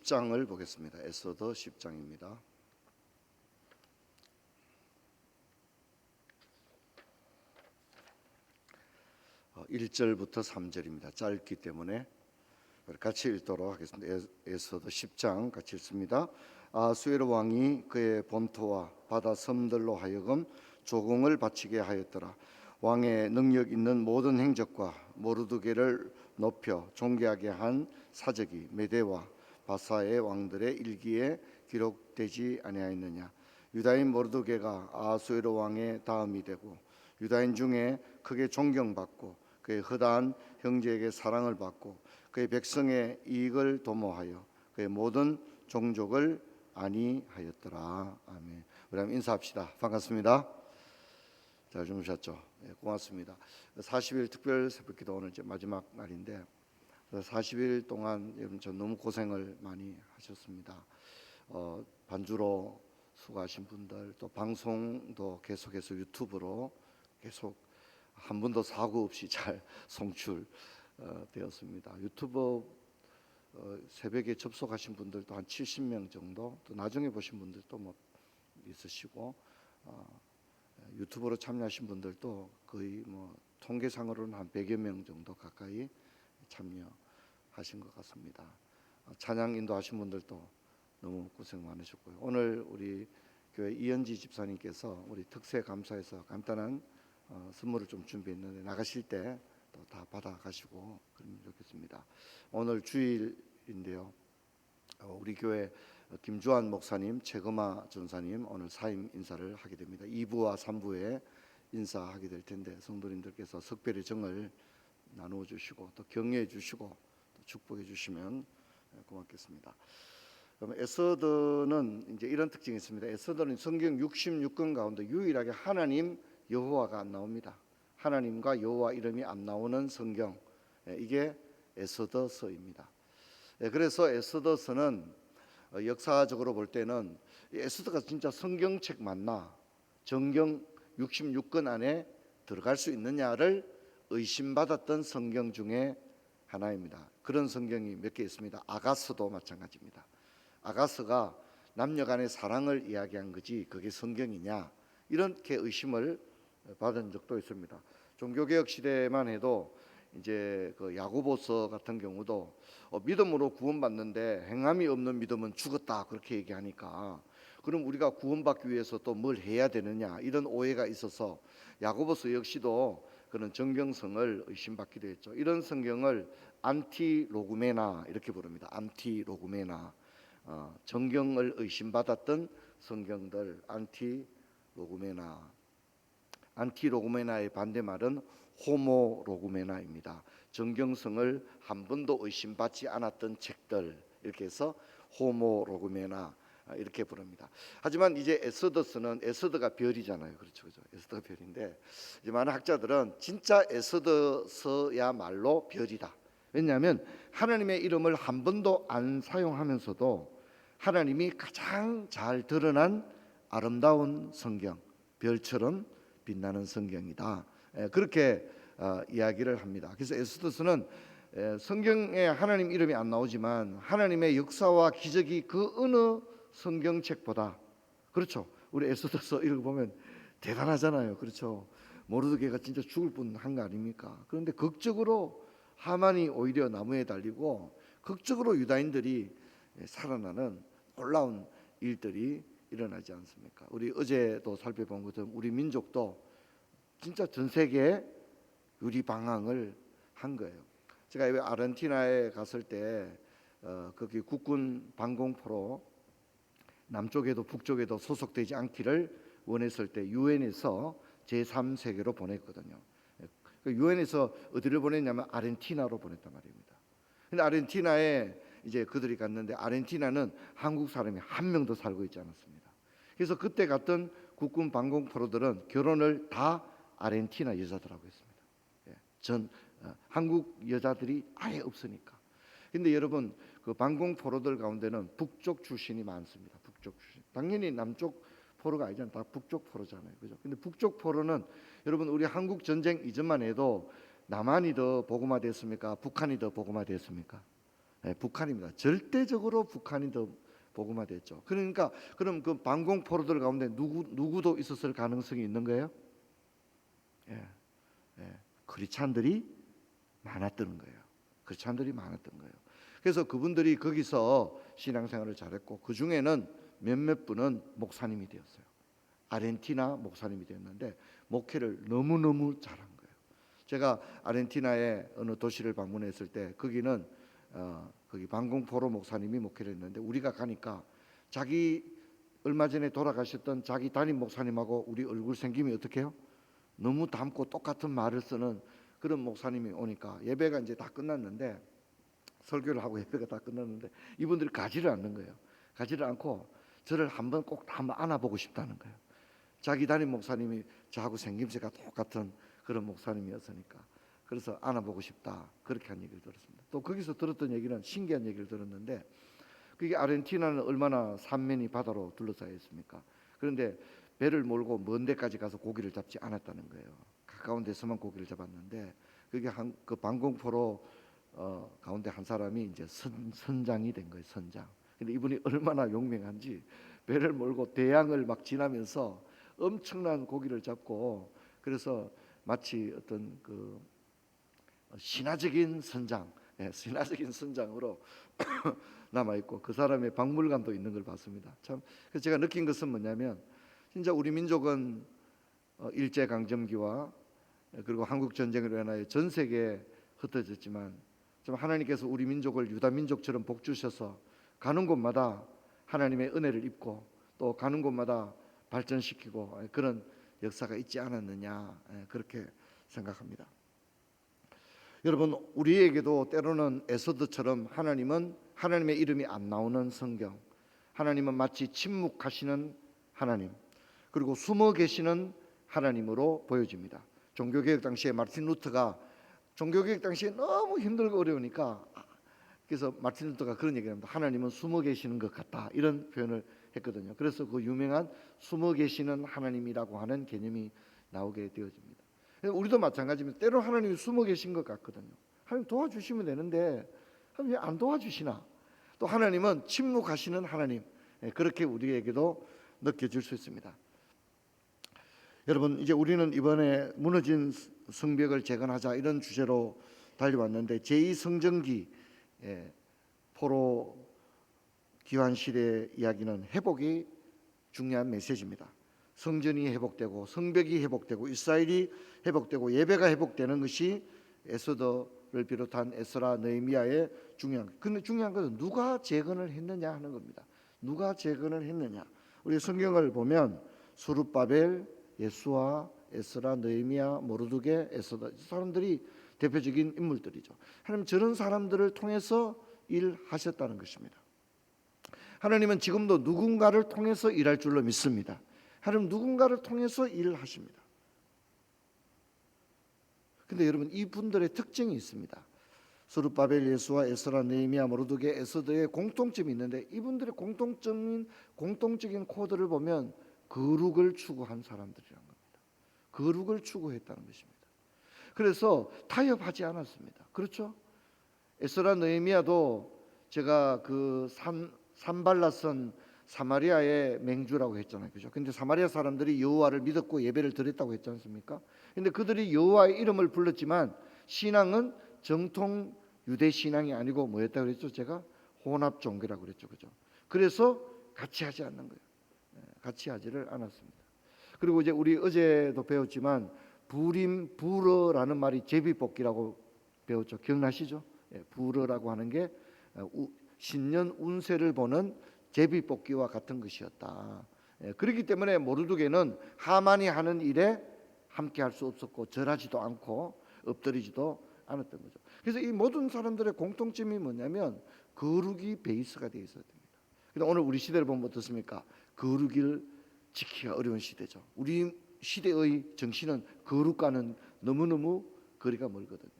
10장을 보겠습니다. 에스더 10장입니다. 1절부터 3절입니다. 짧기 때문에 같이 읽도록 하겠습니다. 에스더 10장 같이 읽습니다. 아수에르 왕이 그의 본토와 바다 섬들로 하여금 조공을 바치게 하였더라. 왕의 능력 있는 모든 행적과 모르드게를 높여 존귀하게 한 사적이 메대와 바사의 왕들의 일기에 기록되지 아니하였느냐. 유다인 모르드게가 아수에르 왕의 다음이 되고 유다인 중에 크게 존경받고 그의 허다한 형제에게 사랑을 받고 그의 백성의 이익을 도모하여 그의 모든 종족을 안위하였더라. 아멘. 우리 한번 인사합시다. 반갑습니다. 잘 주무셨죠? 네, 고맙습니다. 40일 특별 새벽기도 오늘 이제 마지막 날인데 40일 동안 여러분 저 너무 고생을 많이 하셨습니다. 반주로 수고하신 분들, 또 방송도 계속해서 유튜브로 계속 한 번도 사고 없이 잘 송출 되었습니다. 유튜브 새벽에 접속하신 분들도 한 70명 정도, 또 나중에 보신 분들도 뭐 있으시고 유튜브로 참여하신 분들도 거의 뭐 통계상으로는 한 100여 명 정도 가까이 참여하신 것 같습니다. 찬양 인도하신 분들도 너무 고생 많으셨고요. 오늘 우리 교회 이현지 집사님께서 우리 특세 감사에서 간단한 선물을 좀 준비했는데 나가실 때 또 다 받아가시고 그러면 좋겠습니다. 오늘 주일인데요. 우리 교회 김주환 목사님, 최금아 전사님 오늘 사임 인사를 하게 됩니다. 2부와 3부에 인사하게 될 텐데 성도님들께서 특별히 정을 나누어 주시고 또 격려해 주시고 또 축복해 주시면 고맙겠습니다. 그럼 에스더는 이제 이런 특징이 있습니다. 에스더는 성경 66권 가운데 유일하게 하나님 여호와가 안 나옵니다. 하나님과 여호와 이름이 안 나오는 성경, 이게 에스더서입니다. 그래서 에스더서는 역사적으로 볼 때는 에스더가 진짜 성경책 맞나, 정경 66권 안에 들어갈 수 있느냐를 의심받았던 성경 중에 하나입니다. 그런 성경이 몇 개 있습니다. 아가서도 마찬가지입니다. 아가서가 남녀간의 사랑을 이야기한 거지 그게 성경이냐, 이렇게 의심을 받은 적도 있습니다. 종교개혁 시대만 해도 이제 그 야고보서 같은 경우도 믿음으로 구원받는데 행함이 없는 믿음은 죽었다 그렇게 얘기하니까 그럼 우리가 구원받기 위해서 또 뭘 해야 되느냐, 이런 오해가 있어서 야고보서 역시도 그런 정경성을 의심받기도 했죠. 이런 성경을 안티로구메나 이렇게 부릅니다. 안티로구메나, 정경을 의심받았던 성경들, 안티로구메나. 안티로구메나의 반대말은 호모로구메나입니다. 정경성을 한 번도 의심받지 않았던 책들, 이렇게 해서 호모로구메나 이렇게 부릅니다. 하지만 이제 에스더서는, 에스더가 별이잖아요. 그렇죠. 에스더가 별인데 이제 많은 학자들은 진짜 에스더서야말로 별이다. 왜냐하면 하나님의 이름을 한 번도 안 사용하면서도 하나님이 가장 잘 드러난 아름다운 성경, 별처럼 빛나는 성경이다. 그렇게 이야기를 합니다. 그래서 에스더서는 성경에 하나님 이름이 안 나오지만 하나님의 역사와 기적이 그 어느 성경책보다, 그렇죠, 우리 에스더서 읽어보면 대단하잖아요. 그렇죠. 모르드게가 진짜 죽을 뻔한 거 아닙니까? 그런데 극적으로 하만이 오히려 나무에 달리고 극적으로 유다인들이 살아나는 놀라운 일들이 일어나지 않습니까? 우리 어제도 살펴본 것처럼 우리 민족도 진짜 전 세계에 유리방황을 한 거예요. 제가 아르헨티나에 갔을 때 거기 국군 방공포로 남쪽에도 북쪽에도 소속되지 않기를 원했을 때 유엔에서 제3세계로 보냈거든요. 유엔에서 어디를 보냈냐면 아르헨티나로 보냈단 말입니다. 근데 아르헨티나에 이제 그들이 갔는데 아르헨티나는 한국 사람이 한 명도 살고 있지 않았습니다. 그래서 그때 갔던 국군 방공포로들은 결혼을 다 아르헨티나 여자들하고 했습니다. 전 한국 여자들이 아예 없으니까. 근데 여러분 그 방공포로들 가운데는 북쪽 출신이 많습니다. 북쪽 출신. 당연히 남쪽 포로가 아니잖아요. 다 북쪽 포로잖아요. 그죠? 근데 북쪽 포로는 여러분 우리 한국 전쟁 이전만 해도 남한이 더 복음화됐습니까? 북한이 더 복음화됐습니까? 북한입니다. 절대적으로 북한이 더 복음화됐죠. 그러니까 그럼 그 방공포로들 가운데 누구도 있었을 가능성이 있는 거예요? 예, 크리스찬들이 많았던 거예요. 크리스찬들이 많았던 거예요. 그래서 그분들이 거기서 신앙생활을 잘했고 그 중에는 몇몇 분은 목사님이 되었어요. 아르헨티나 목사님이 되었는데 목회를 너무너무 잘한 거예요. 제가 아르헨티나의 어느 도시를 방문했을 때 거기는 거기 방공포로 목사님이 목회를 했는데 우리가 가니까 자기 얼마 전에 돌아가셨던 자기 담임 목사님하고 우리 얼굴 생김이 어떻게 해요? 너무 닮고 똑같은 말을 쓰는 그런 목사님이 오니까 예배가 이제 다 끝났는데 설교를 하고 예배가 다 끝났는데 이분들이 가지를 않는 거예요. 가지를 않고 저를 꼭 한번 안아보고 싶다는 거예요. 자기 담임 목사님이 저하고 생김새가 똑같은 그런 목사님이었으니까 그래서 안아보고 싶다 그렇게 한 얘기를 들었습니다. 또 거기서 들었던 얘기는 신기한 얘기를 들었는데 그게 아르헨티나는 얼마나 산면이 바다로 둘러싸여 있습니까? 그런데 배를 몰고 먼 데까지 가서 고기를 잡지 않았다는 거예요. 가까운 데서만 고기를 잡았는데 그게 그 방공포로 가운데 한 사람이 이제 선장이 된 거예요. 선장. 근데 이분이 얼마나 용맹한지 배를 몰고 대양을 막 지나면서 엄청난 고기를 잡고 그래서 마치 어떤 그 신화적인 선장, 신화적인 선장으로 남아 있고 그 사람의 박물관도 있는 걸 봤습니다. 참 그래서 제가 느낀 것은 뭐냐면 진짜 우리 민족은 일제 강점기와 그리고 한국 전쟁으로 인하여 전 세계에 흩어졌지만 좀 하나님께서 우리 민족을 유다 민족처럼 복 주셔서 가는 곳마다 하나님의 은혜를 입고 또 가는 곳마다 발전시키고 그런 역사가 있지 않았느냐 그렇게 생각합니다. 여러분 우리에게도 때로는 에서드처럼 하나님은 하나님의 이름이 안 나오는 성경, 하나님은 마치 침묵하시는 하나님 그리고 숨어 계시는 하나님으로 보여집니다. 종교개혁 당시에 마틴 루터가 종교개혁 당시에 너무 힘들고 어려우니까 그래서 마틴 루터가 그런 얘기를 합니다. 하나님은 숨어 계시는 것 같다 이런 표현을 했거든요. 그래서 그 유명한 숨어 계시는 하나님이라고 하는 개념이 나오게 되어집니다. 우리도 마찬가지입니다. 때로 하나님이 숨어 계신 것 같거든요. 하나님 도와주시면 되는데 하나님 왜 안 도와주시나? 또 하나님은 침묵하시는 하나님 그렇게 우리에게도 느껴질 수 있습니다. 여러분 이제 우리는 이번에 무너진 성벽을 재건하자 이런 주제로 달려왔는데 제2성전기 포로 기환 시대 이야기는 회복이 중요한 메시지입니다. 성전이 회복되고 성벽이 회복되고 이스라엘이 회복되고 예배가 회복되는 것이 에스더를 비롯한 에스라 느헤미야의 중요한. 근데 중요한 것은 누가 재건을 했느냐 하는 겁니다. 누가 재건을 했느냐. 우리 성경을 보면 스룹바벨, 예수아, 에스라, 느헤미야, 모르드게, 에스더 사람들이 대표적인 인물들이죠. 하나님 저런 사람들을 통해서 일하셨다는 것입니다. 하나님은 지금도 누군가를 통해서 일할 줄로 믿습니다. 하나님 누군가를 통해서 일을 하십니다. 근데 여러분 이분들의 특징이 있습니다. 스룹바벨, 예수와, 에스라, 느헤미야, 모르드게, 에스더의 공통점이 있는데 이분들의 공통적인 코드를 보면 거룩을 추구한 사람들이라는 겁니다. 거룩을 추구했다는 것입니다. 그래서 타협하지 않았습니다. 그렇죠? 에스라, 느헤미야도 제가 그 산발라선 사마리아의 맹주라고 했잖아요. 그죠? 근데 사마리아 사람들이 여호와를 믿었고 예배를 드렸다고 했지 않습니까? 근데 그들이 여호와의 이름을 불렀지만 신앙은 정통 유대 신앙이 아니고 뭐였다고 그랬죠? 제가 혼합 종교라고 그랬죠. 그죠? 그래서 같이 하지 않는 거예요. 같이 하지를 않았습니다. 그리고 이제 우리 어제도 배웠지만 불어라는 말이 제비뽑기라고 배웠죠. 기억나시죠? 불어라고 하는 게 신년 운세를 보는 제비뽑기와 같은 것이었다. 그렇기 때문에 모르드게는 하만이 하는 일에 함께 할 수 없었고 절하지도 않고 엎드리지도 않았던 거죠. 그래서 이 모든 사람들의 공통점이 뭐냐면 거룩이 베이스가 되어 있어야 됩니다. 근데 오늘 우리 시대를 보면 어떻습니까? 거룩을 지키기가 어려운 시대죠. 우리 시대의 정신은 거룩과는 너무너무 거리가 멀거든요.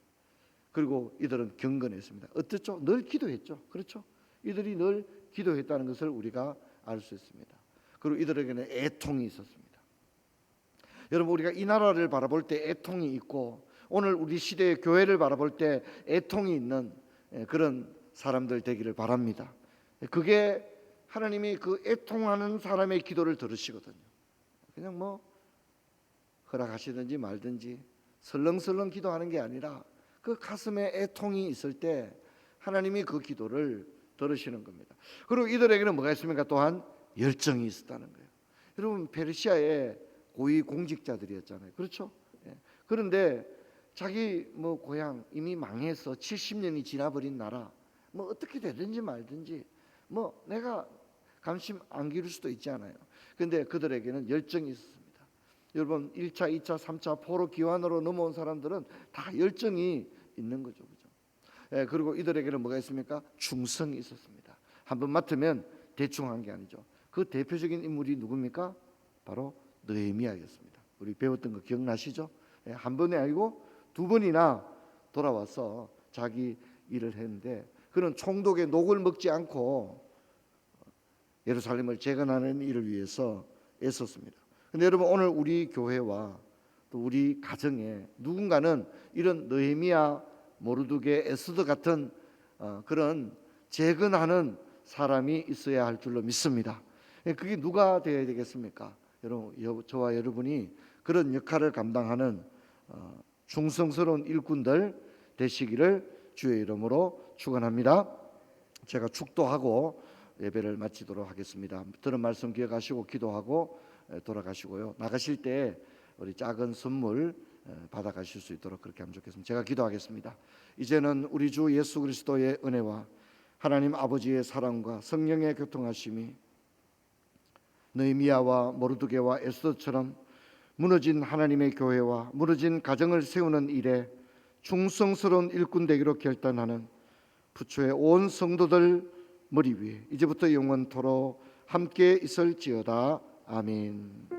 그리고 이들은 경건했습니다. 어떻죠? 늘 기도했죠. 그렇죠? 이들이 늘 기도했다는 것을 우리가 알 수 있습니다. 그리고 이들에게는 애통이 있었습니다. 여러분 우리가 이 나라를 바라볼 때 애통이 있고 오늘 우리 시대의 교회를 바라볼 때 애통이 있는 그런 사람들 되기를 바랍니다. 그게 하나님이 그 애통하는 사람의 기도를 들으시거든요. 그냥 뭐 허락하시든지 말든지 설렁설렁 기도하는 게 아니라 그 가슴에 애통이 있을 때 하나님이 그 기도를 들으시는 겁니다. 그리고 이들에게는 뭐가 있습니까? 또한 열정이 있었다는 거예요. 여러분, 페르시아의 고위 공직자들이었잖아요. 그렇죠? 예. 그런데 자기 뭐 고향 이미 망해서 70년이 지나버린 나라, 뭐 어떻게 되든지 말든지 뭐 내가 관심 안 기울 수도 있지 않아요. 그런데 그들에게는 열정이 있었습니다. 여러분, 1차, 2차, 3차 포로 기환으로 넘어온 사람들은 다 열정이 있는 거죠. 그죠? 예, 그리고 이들에게는 뭐가 있습니까? 충성이 있었습니다. 한 번 맡으면 대충 한 게 아니죠. 그 대표적인 인물이 누굽니까? 바로 느헤미야였습니다. 우리 배웠던 거 기억나시죠? 예, 한 번이 아니고 두 번이나 돌아와서 자기 일을 했는데 그는 총독의 녹을 먹지 않고 예루살렘을 재건하는 일을 위해서 애썼습니다. 근데 여러분, 오늘 우리 교회와 또 우리 가정에 누군가는 이런 느헤미야, 모르드게, 에스더 같은 그런 재건하는 사람이 있어야 할 줄로 믿습니다. 그게 누가 되어야 되겠습니까? 여러분, 저와 여러분이 그런 역할을 감당하는 충성스러운 일꾼들 되시기를 주의 이름으로 축원합니다. 제가 축도하고 예배를 마치도록 하겠습니다. 들은 말씀 기억하시고 기도하고 돌아가시고요. 나가실 때 우리 작은 선물 받아가실 수 있도록 그렇게 하면 좋겠습니다. 제가 기도하겠습니다. 이제는 우리 주 예수 그리스도의 은혜와 하나님 아버지의 사랑과 성령의 교통하심이 느헤미야와 모르드게와 에스더처럼 무너진 하나님의 교회와 무너진 가정을 세우는 일에 충성스러운 일꾼 되기로 결단하는 부초의 온 성도들 머리 위에 이제부터 영원토록 함께 있을지어다. 아멘.